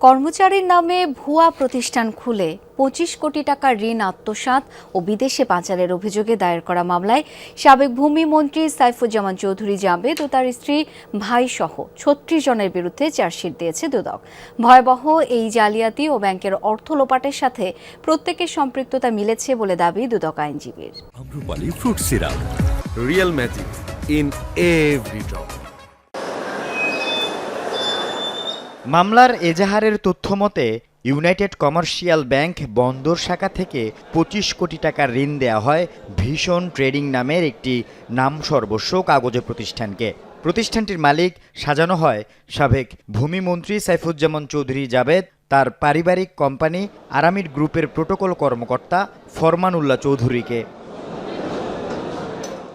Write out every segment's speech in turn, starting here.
কর্মচারীর নামে ভুয়া প্রতিষ্ঠান খুলে ২৫ কোটি টাকার ঋণ আত্মসাৎ ও বিদেশে পাচারের অভিযোগে দায়ের করা মামলায় সাবেক ভূমিমন্ত্রী সাইফুজ্জামান চৌধুরী জাবেদ ও তার স্ত্রী ভাইসহ ৩৬ জনের বিরুদ্ধে চার্জশিট দিয়েছে দুদক। ভয়াবহ এই জালিয়াতি ও ব্যাংকের অর্থ লোপাটের সাথে প্রত্যেকের সম্পৃক্ততা মিলেছে বলে দাবি দুদক আইনজীবীর। Amrapali fruit syrup, real magic in every drop. মামলার এজাহারের তথ্য মতে ইউনাইটেড কমার্শিয়াল ব্যাংক বন্দর শাখা থেকে ২৫ কোটি টাকার ঋণ দেওয়া হয় ভীষণ ট্রেডিং নামের একটি নামসর্বস্ব কাগজে প্রতিষ্ঠানকে। প্রতিষ্ঠানটির মালিক সাজানো হয় সাবেক ভূমিমন্ত্রী সাইফুজ্জামান চৌধুরী জাবেদ, তার পারিবারিক কোম্পানি আরামিড গ্রুপের প্রোটোকল কর্মকর্তা ফরমান উল্লাহ চৌধুরীকে।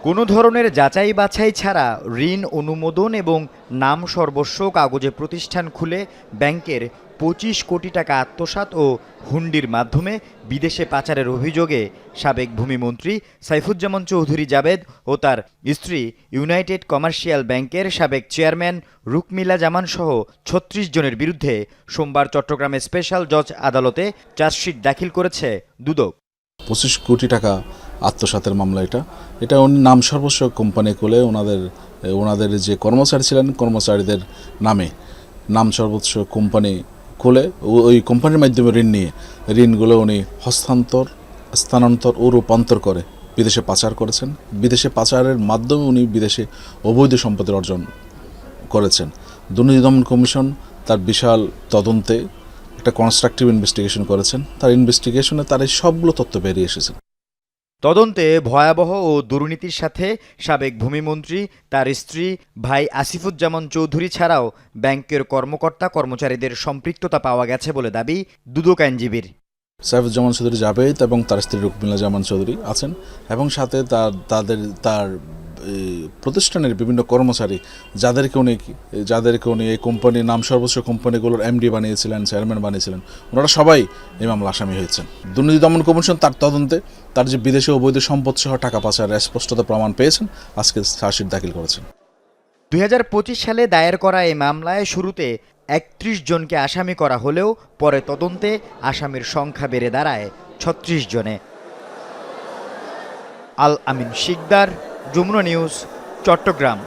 কোনো ধরনের যাচাই বাছাই ছাড়া ঋণ অনুমোদন এবং নাম সর্বস্ব কাগজে প্রতিষ্ঠান খুলে ব্যাংকের ২৫ কোটি টাকা আত্মসাৎ ও হুন্ডির মাধ্যমে বিদেশে পাচারের অভিযোগে সাবেক ভূমিমন্ত্রী সাইফুজ্জামান চৌধুরী জাবেদ ও তার স্ত্রী ইউনাইটেড কমার্শিয়াল ব্যাংকের সাবেক চেয়ারম্যান রুকমিলা জামান সহ ৩৬ জনের বিরুদ্ধে সোমবার চট্টগ্রামে স্পেশাল জজ আদালতে চার্জশিট দাখিল করেছে দুদক। ২৫ কোটি টাকা আত্মসাতের মামলা। এটা উনি নাম সর্বস্ব কোম্পানি খুলে ওনাদের যে কর্মচারী ছিলেন কর্মচারীদের নামে নাম সর্বস্ব কোম্পানি খুলে ওই কোম্পানির মাধ্যমে ঋণ নিয়ে ঋণগুলো উনি স্থানান্তর ও রূপান্তর করে বিদেশে পাচার করেছেন। বিদেশে পাচারের মাধ্যমে উনি বিদেশে অবৈধ সম্পদের অর্জন করেছেন। দুর্নীতি দমন কমিশন তার বিশাল তদন্তে একটা কনস্ট্রাকটিভ ইনভেস্টিগেশন করেছেন। তার ইনভেস্টিগেশনে তার এই সবগুলো তথ্য বেরিয়ে এসেছে। তদন্তে ভয়াবহ ও দুর্নীতির সাথে সাবেক ভূমিমন্ত্রী, তার স্ত্রী, ভাই আসিফুজ্জামান চৌধুরী ছাড়াও ব্যাংকের কর্মকর্তা কর্মচারীদের সম্পৃক্ততা পাওয়া গেছে বলে দাবি দুদক আইনজীবীর। সাইফুজ্জামান চৌধুরী জাবেদ এবং তার স্ত্রী রুকমিলা জামান চৌধুরী আছেন এবং সাথে তার প্রতিষ্ঠানের বিভিন্ন কর্মচারী যাদেরকে উনি এই কোম্পানির নাম সর্বস্ব কোম্পানিগুলোর এমডি বানিয়েছিলেন, চেয়ারম্যান বানিয়েছিলেন, ওনারা সবাই এই মামলা আসামি হয়েছেন। দুর্নীতি দমন কমিশন তার তদন্তে তার যে বিদেশে অবৈধ সম্পদ সহ টাকা পাচারের স্পষ্টত প্রমাণ পেয়েছেন, আজকে চার্জশিট দাখিল করেছেন। ২০২৫ সালে দায়ের করা এই মামলায় শুরুতে ৩১ জনকে আসামি করা হলেও পরে তদন্তে আসামির সংখ্যা বেড়ে দাঁড়ায় ৩৬ জনে। আল আমিন শিকদার, যমুনা নিউজ, চট্টগ্রাম।